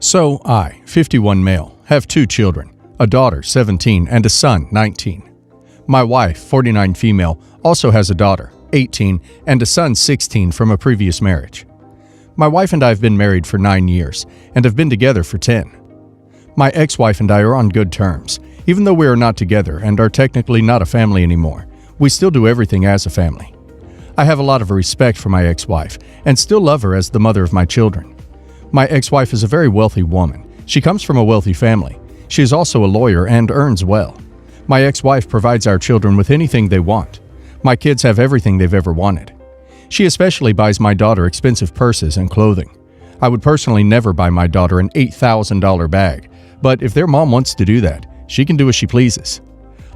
So I, 51 male, have 2 children, a daughter, 17, and a son, 19. My wife, 49 female, also has a daughter, 18, and a son, 16, from a previous marriage. My wife and I have been married for 9 years and have been together for 10. My ex-wife and I are on good terms. Even though we are not together and are technically not a family anymore, we still do everything as a family. I have a lot of respect for my ex-wife and still love her as the mother of my children. My ex-wife is a very wealthy woman. She comes from a wealthy family. She is also a lawyer and earns well. My ex-wife provides our children with anything they want. My kids have everything they've ever wanted. She especially buys my daughter expensive purses and clothing. I would personally never buy my daughter an $8,000 bag, but if their mom wants to do that, she can do as she pleases.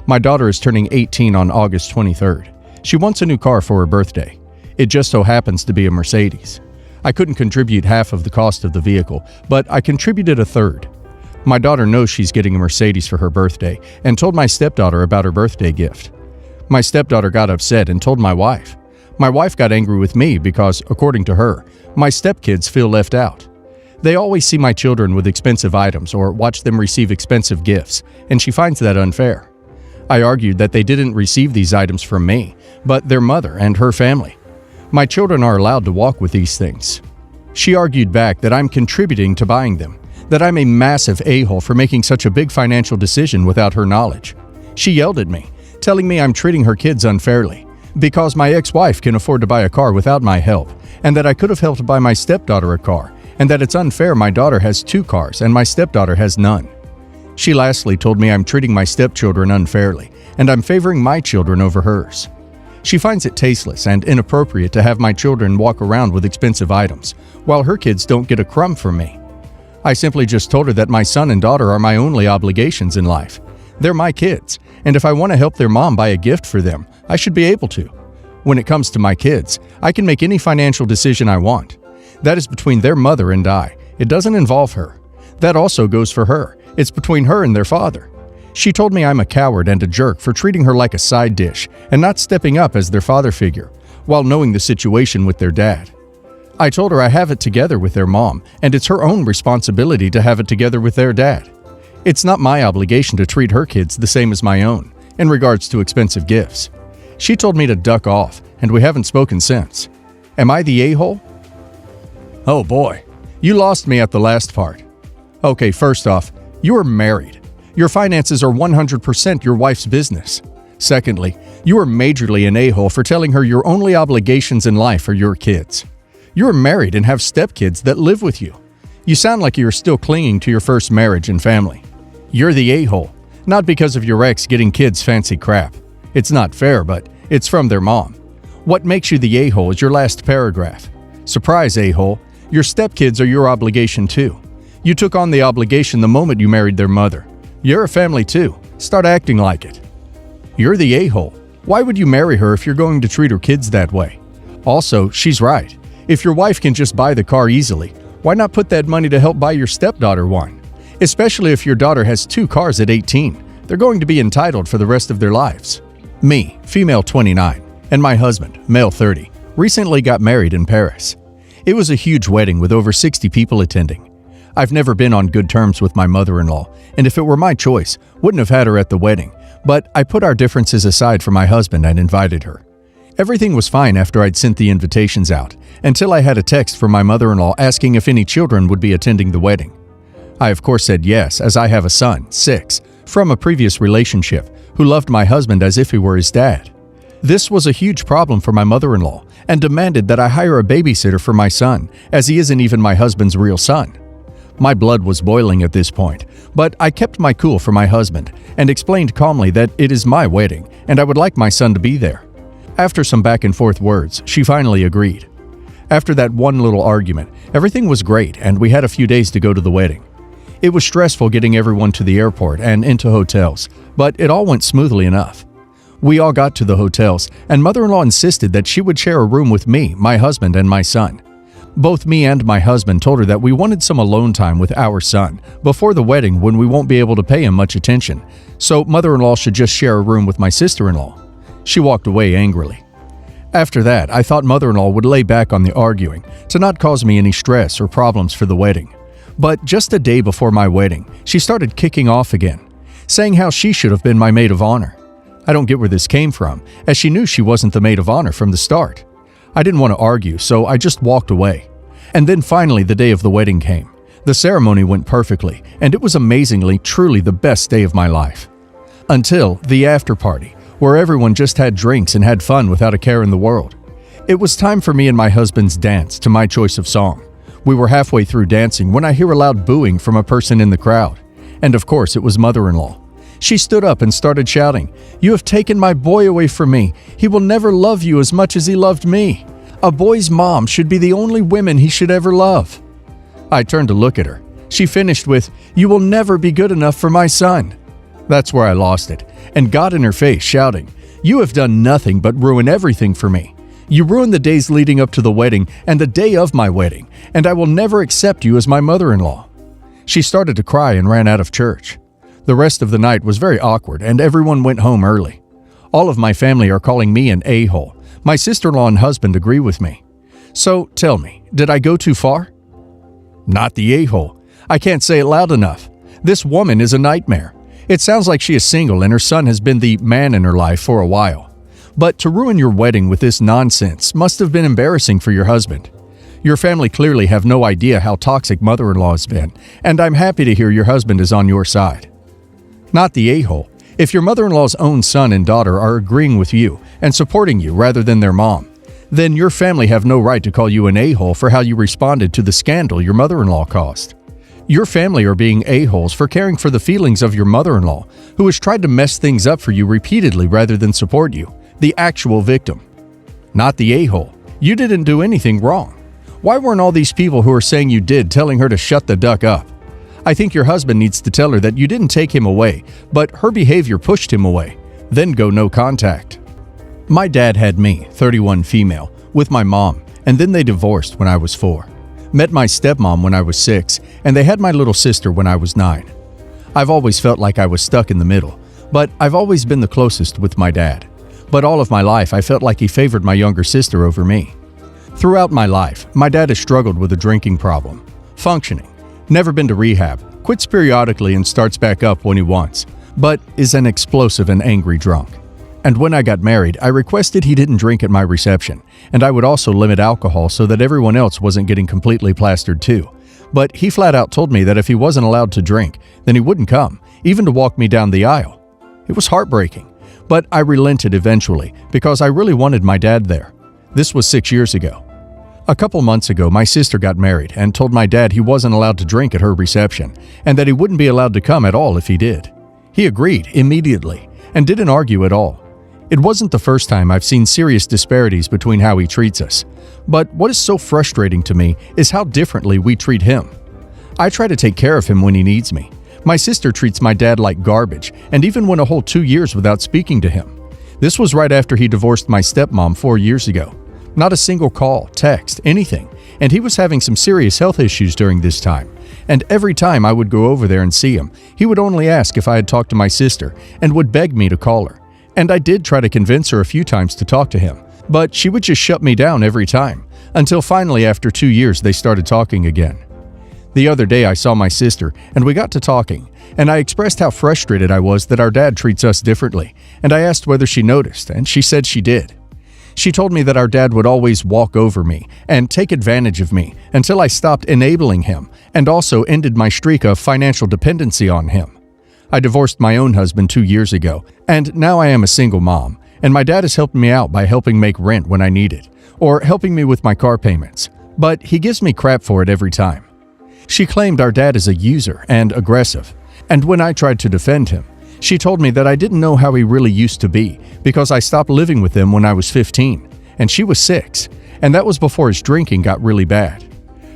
My daughter is turning 18 on August 23rd. She wants a new car for her birthday. It just so happens to be a Mercedes. I couldn't contribute half of the cost of the vehicle, but I contributed a third. My daughter knows she's getting a Mercedes for her birthday and told my stepdaughter about her birthday gift. My stepdaughter got upset and told my wife. My wife got angry with me because, according to her, my stepkids feel left out. They always see my children with expensive items or watch them receive expensive gifts, and she finds that unfair. I argued that they didn't receive these items from me, but their mother and her family. My children are allowed to walk with these things. She argued back that I'm contributing to buying them, that I'm a massive a-hole for making such a big financial decision without her knowledge. She yelled at me, telling me I'm treating her kids unfairly, because my ex-wife can afford to buy a car without my help, and that I could have helped buy my stepdaughter a car, and that it's unfair my daughter has 2 cars and my stepdaughter has none. She lastly told me I'm treating my stepchildren unfairly, and I'm favoring my children over hers. She finds it tasteless and inappropriate to have my children walk around with expensive items, while her kids don't get a crumb from me. I simply just told her that my son and daughter are my only obligations in life. They're my kids, and if I want to help their mom buy a gift for them, I should be able to. When it comes to my kids, I can make any financial decision I want. That is between their mother and I. It doesn't involve her. That also goes for her. It's between her and their father. She told me I'm a coward and a jerk for treating her like a side dish and not stepping up as their father figure, while knowing the situation with their dad. I told her I have it together with their mom, and it's her own responsibility to have it together with their dad. It's not my obligation to treat her kids the same as my own, in regards to expensive gifts. She told me to duck off, and we haven't spoken since. Am I the a-hole? Oh boy, you lost me at the last part. Okay, first off, you are married. Your finances are 100% your wife's business. Secondly, you are majorly an a-hole for telling her your only obligations in life are your kids. You are married and have stepkids that live with you. You sound like you are still clinging to your first marriage and family. You're the a-hole, not because of your ex getting kids fancy crap. It's not fair, but it's from their mom. What makes you the a-hole is your last paragraph. Surprise, a-hole. Your stepkids are your obligation too. You took on the obligation the moment you married their mother. You're a family too. Start acting like it. You're the a-hole. Why would you marry her if you're going to treat her kids that way? Also, she's right. If your wife can just buy the car easily, why not put that money to help buy your stepdaughter one? Especially if your daughter has 2 cars at 18. They're going to be entitled for the rest of their lives. Me, female 29, and my husband, male 30, recently got married in Paris. It was a huge wedding with over 60 people attending. I've never been on good terms with my mother-in-law, and if it were my choice, wouldn't have had her at the wedding, but I put our differences aside for my husband and invited her. Everything was fine after I'd sent the invitations out, until I had a text from my mother-in-law asking if any children would be attending the wedding. I of course said yes, as I have a son, 6, from a previous relationship, who loved my husband as if he were his dad. This was a huge problem for my mother-in-law and demanded that I hire a babysitter for my son, as he isn't even my husband's real son. My blood was boiling at this point, but I kept my cool for my husband and explained calmly that it is my wedding and I would like my son to be there. After some back and forth words, she finally agreed. After that one little argument, everything was great and we had a few days to go to the wedding. It was stressful getting everyone to the airport and into hotels, but it all went smoothly enough. We all got to the hotels, and mother-in-law insisted that she would share a room with me, my husband, and my son. Both me and my husband told her that we wanted some alone time with our son before the wedding when we won't be able to pay him much attention, so mother-in-law should just share a room with my sister-in-law. She walked away angrily. After that, I thought mother-in-law would lay back on the arguing to not cause me any stress or problems for the wedding. But just a day before my wedding, she started kicking off again, saying how she should have been my maid of honor. I don't get where this came from, as she knew she wasn't the maid of honor from the start. I didn't want to argue, so I just walked away. And then finally the day of the wedding came. The ceremony went perfectly, and it was amazingly, truly the best day of my life. Until the after party, where everyone just had drinks and had fun without a care in the world. It was time for me and my husband's dance to my choice of song. We were halfway through dancing when I hear a loud booing from a person in the crowd. And of course, it was mother-in-law. She stood up and started shouting, "You have taken my boy away from me. He will never love you as much as he loved me. A boy's mom should be the only women he should ever love." I turned to look at her. She finished with, "You will never be good enough for my son." That's where I lost it, and got in her face, shouting, "You have done nothing but ruin everything for me. You ruined the days leading up to the wedding and the day of my wedding, and I will never accept you as my mother-in-law." She started to cry and ran out of church. The rest of the night was very awkward, and everyone went home early. All of my family are calling me an a-hole. My sister-in-law and husband agree with me. So tell me, did I go too far? Not the a-hole. I can't say it loud enough. This woman is a nightmare. It sounds like she is single and her son has been the man in her life for a while. But to ruin your wedding with this nonsense must have been embarrassing for your husband. Your family clearly have no idea how toxic mother-in-law has been, and I'm happy to hear your husband is on your side. Not the a-hole. If your mother-in-law's own son and daughter are agreeing with you and supporting you rather than their mom, then your family have no right to call you an a-hole for how you responded to the scandal your mother-in-law caused. Your family are being a-holes for caring for the feelings of your mother-in-law, who has tried to mess things up for you repeatedly rather than support you, the actual victim. Not the a-hole. You didn't do anything wrong. Why weren't all these people who are saying you did telling her to shut the duck up? I think your husband needs to tell her that you didn't take him away, but her behavior pushed him away. Then go no contact. My dad had me, 31 female, with my mom, and then they divorced when I was 4. Met my stepmom when I was 6, and they had my little sister when I was 9. I've always felt like I was stuck in the middle, but I've always been the closest with my dad. But all of my life I felt like he favored my younger sister over me. Throughout my life, my dad has struggled with a drinking problem. Functioning. Never been to rehab, quits periodically and starts back up when he wants, but is an explosive and angry drunk. And when I got married, I requested he didn't drink at my reception, and I would also limit alcohol so that everyone else wasn't getting completely plastered too. But he flat out told me that if he wasn't allowed to drink, then he wouldn't come, even to walk me down the aisle. It was heartbreaking, but I relented eventually because I really wanted my dad there. This was 6 years ago. A couple months ago, my sister got married and told my dad he wasn't allowed to drink at her reception and that he wouldn't be allowed to come at all if he did. He agreed immediately and didn't argue at all. It wasn't the first time I've seen serious disparities between how he treats us. But what is so frustrating to me is how differently we treat him. I try to take care of him when he needs me. My sister treats my dad like garbage and even went a whole 2 years without speaking to him. This was right after he divorced my stepmom 4 years ago. Not a single call, text, anything, and he was having some serious health issues during this time. And every time I would go over there and see him, he would only ask if I had talked to my sister and would beg me to call her. And I did try to convince her a few times to talk to him, but she would just shut me down every time, until finally after 2 years they started talking again. The other day I saw my sister and we got to talking, and I expressed how frustrated I was that our dad treats us differently, and I asked whether she noticed, and she said she did. She told me that our dad would always walk over me and take advantage of me until I stopped enabling him and also ended my streak of financial dependency on him. I divorced my own husband 2 years ago, and now I am a single mom, and my dad has helped me out by helping make rent when I need it, or helping me with my car payments, but he gives me crap for it every time. She claimed our dad is a user and aggressive, and when I tried to defend him, she told me that I didn't know how he really used to be because I stopped living with him when I was 15, and she was 6, and that was before his drinking got really bad.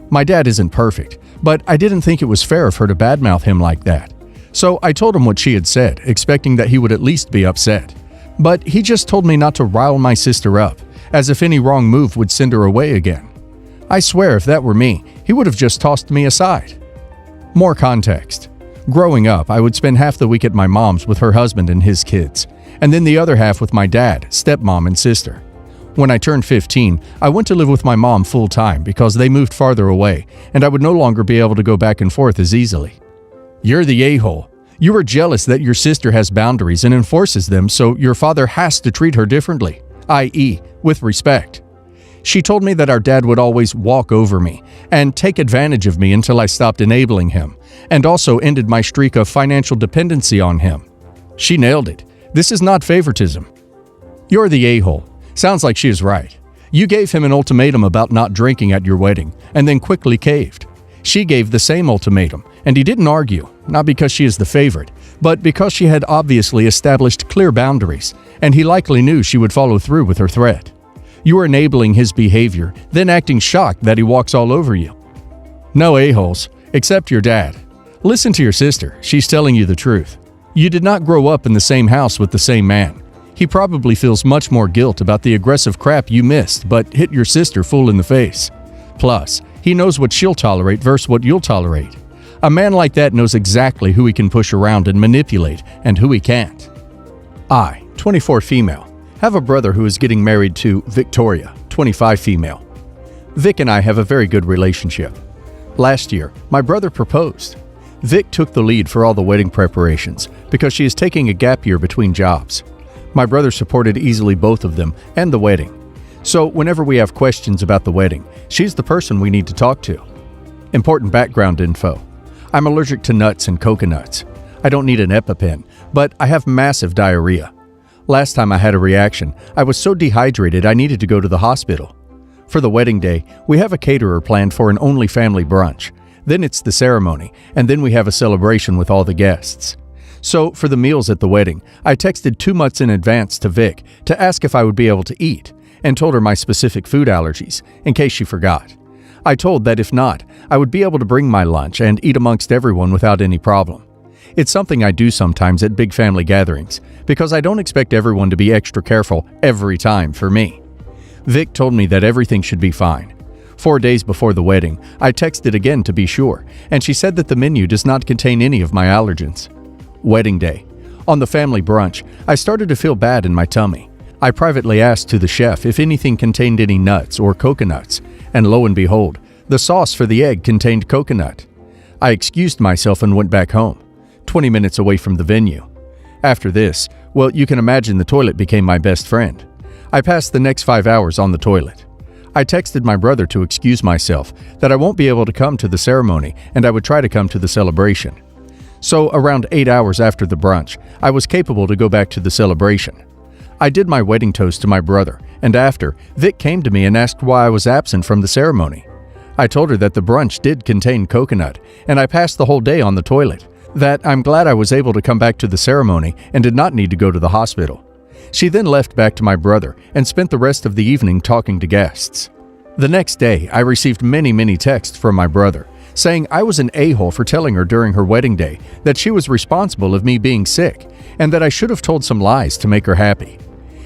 My dad isn't perfect, but I didn't think it was fair of her to badmouth him like that. So I told him what she had said, expecting that he would at least be upset. But he just told me not to rile my sister up, as if any wrong move would send her away again. I swear if that were me, he would have just tossed me aside. More context. Growing up, I would spend half the week at my mom's with her husband and his kids, and then the other half with my dad, stepmom, and sister. When I turned 15, I went to live with my mom full-time because they moved farther away, and I would no longer be able to go back and forth as easily. You're the a-hole. You are jealous that your sister has boundaries and enforces them, so your father has to treat her differently, i.e., with respect. She told me that our dad would always walk over me and take advantage of me until I stopped enabling him, and also ended my streak of financial dependency on him. She nailed it. This is not favoritism. You're the a-hole. Sounds like she is right. You gave him an ultimatum about not drinking at your wedding, and then quickly caved. She gave the same ultimatum, and he didn't argue, not because she is the favorite, but because she had obviously established clear boundaries, and he likely knew she would follow through with her threat. You are enabling his behavior, then acting shocked that he walks all over you. No a-holes, except your dad. Listen to your sister, she's telling you the truth. You did not grow up in the same house with the same man. He probably feels much more guilt about the aggressive crap you missed but hit your sister full in the face. Plus, he knows what she'll tolerate versus what you'll tolerate. A man like that knows exactly who he can push around and manipulate and who he can't. I, 24 female, have a brother who is getting married to Victoria, 25 female. Vic and I have a very good relationship. Last year, my brother proposed. Vic took the lead for all the wedding preparations because she is taking a gap year between jobs. My brother supported easily both of them and the wedding. So whenever we have questions about the wedding, she's the person we need to talk to. Important background info. I'm allergic to nuts and coconuts. I don't need an EpiPen, but I have massive diarrhea. Last time I had a reaction, I was so dehydrated I needed to go to the hospital. For the wedding day, we have a caterer planned for an only family brunch. Then it's the ceremony, and then we have a celebration with all the guests. So, for the meals at the wedding, I texted 2 months in advance to Vic to ask if I would be able to eat, and told her my specific food allergies, in case she forgot. I told that if not, I would be able to bring my lunch and eat amongst everyone without any problem. It's something I do sometimes at big family gatherings, because I don't expect everyone to be extra careful every time for me. Vic told me that everything should be fine. 4 days before the wedding, I texted again to be sure, and she said that the menu does not contain any of my allergens. Wedding day. On the family brunch, I started to feel bad in my tummy. I privately asked to the chef if anything contained any nuts or coconuts, and lo and behold, the sauce for the egg contained coconut. I excused myself and went back home, 20 minutes away from the venue. After this, well, you can imagine the toilet became my best friend. I passed the next 5 hours on the toilet. I texted my brother to excuse myself, that I won't be able to come to the ceremony and I would try to come to the celebration. So around 8 hours after the brunch, I was capable to go back to the celebration. I did my wedding toast to my brother, and after, Vic came to me and asked why I was absent from the ceremony. I told her that the brunch did contain coconut, and I passed the whole day on the toilet, that I'm glad I was able to come back to the ceremony and did not need to go to the hospital. She then left back to my brother and spent the rest of the evening talking to guests. The next day, I received many texts from my brother, saying I was an a-hole for telling her during her wedding day that she was responsible of me being sick, and that I should have told some lies to make her happy.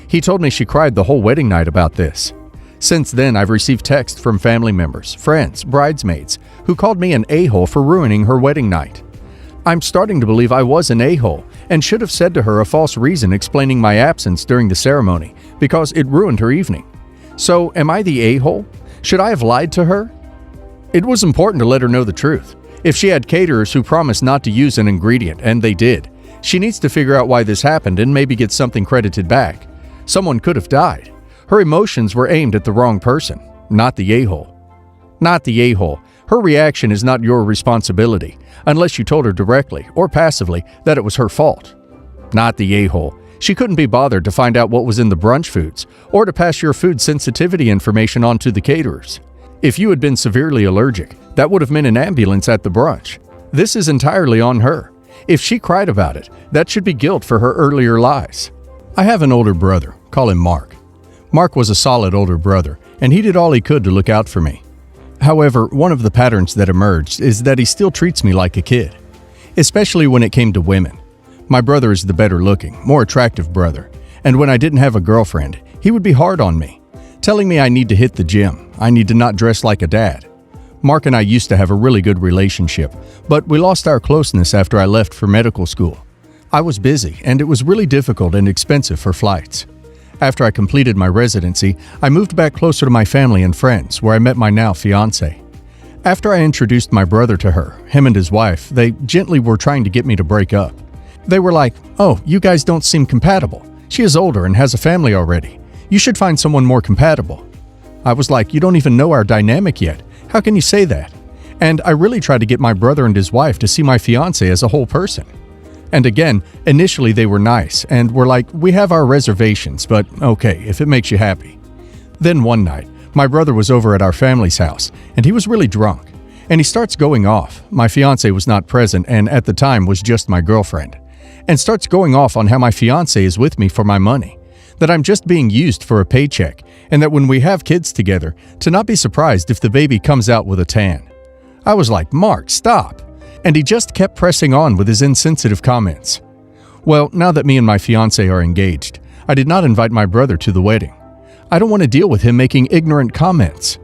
He told me she cried the whole wedding night about this. Since then, I've received texts from family members, friends, bridesmaids, who called me an a-hole for ruining her wedding night. I'm starting to believe I was an a-hole and should have said to her a false reason explaining my absence during the ceremony because it ruined her evening. So, am I the a-hole? Should I have lied to her? It was important to let her know the truth. If she had caterers who promised not to use an ingredient, and they did, she needs to figure out why this happened and maybe get something credited back. Someone could have died. Her emotions were aimed at the wrong person, not the a-hole. Not the a-hole. Her reaction is not your responsibility, unless you told her directly or passively that it was her fault. Not the a-hole. She couldn't be bothered to find out what was in the brunch foods, or to pass your food sensitivity information on to the caterers. If you had been severely allergic, that would have meant an ambulance at the brunch. This is entirely on her. If she cried about it, that should be guilt for her earlier lies. I have an older brother, call him Mark. Mark was a solid older brother, and he did all he could to look out for me. However, one of the patterns that emerged is that he still treats me like a kid, especially when it came to women. My brother is the better looking, more attractive brother, and when I didn't have a girlfriend, he would be hard on me, telling me I need to hit the gym, I need to not dress like a dad. Mark and I used to have a really good relationship, but we lost our closeness after I left for medical school. I was busy, and it was really difficult and expensive for flights. After I completed my residency, I moved back closer to my family and friends, where I met my now fiancée. After I introduced my brother to her, him and his wife, they gently were trying to get me to break up. They were like, "Oh, you guys don't seem compatible. She is older and has a family already. You should find someone more compatible." I was like, "You don't even know our dynamic yet. How can you say that?" And I really tried to get my brother and his wife to see my fiancé as a whole person. And again, initially they were nice and were like, "We have our reservations, but okay, if it makes you happy." Then one night, my brother was over at our family's house, and he was really drunk. And he starts going off. My fiancé was not present and at the time was just my girlfriend. And starts going off on how my fiancé is with me for my money, that I'm just being used for a paycheck, and that when we have kids together, to not be surprised if the baby comes out with a tan. I was like, "Mark, stop." And he just kept pressing on with his insensitive comments. Well, now that me and my fiancé are engaged, I did not invite my brother to the wedding. I don't want to deal with him making ignorant comments.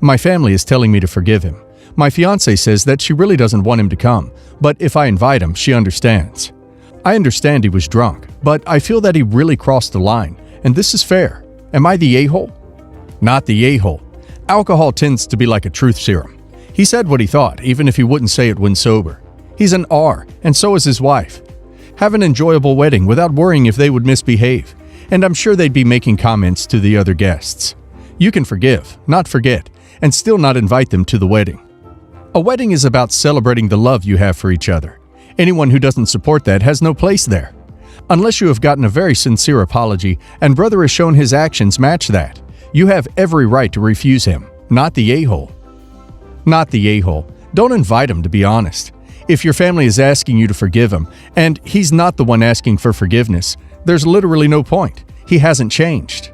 My family is telling me to forgive him. My fiancé says that she really doesn't want him to come, but if I invite him, she understands. I understand he was drunk, but I feel that he really crossed the line, and this is fair. Am I the a-hole? Not the a-hole. Alcohol tends to be like a truth serum. He said what he thought, even if he wouldn't say it when sober. He's an R, and so is his wife. Have an enjoyable wedding without worrying if they would misbehave, and I'm sure they'd be making comments to the other guests. You can forgive, not forget, and still not invite them to the wedding. A wedding is about celebrating the love you have for each other. Anyone who doesn't support that has no place there. Unless you have gotten a very sincere apology and brother has shown his actions match that, you have every right to refuse him, not the a-hole. Not the a-hole. Don't invite him, to be honest. If your family is asking you to forgive him, and he's not the one asking for forgiveness, there's literally no point. He hasn't changed.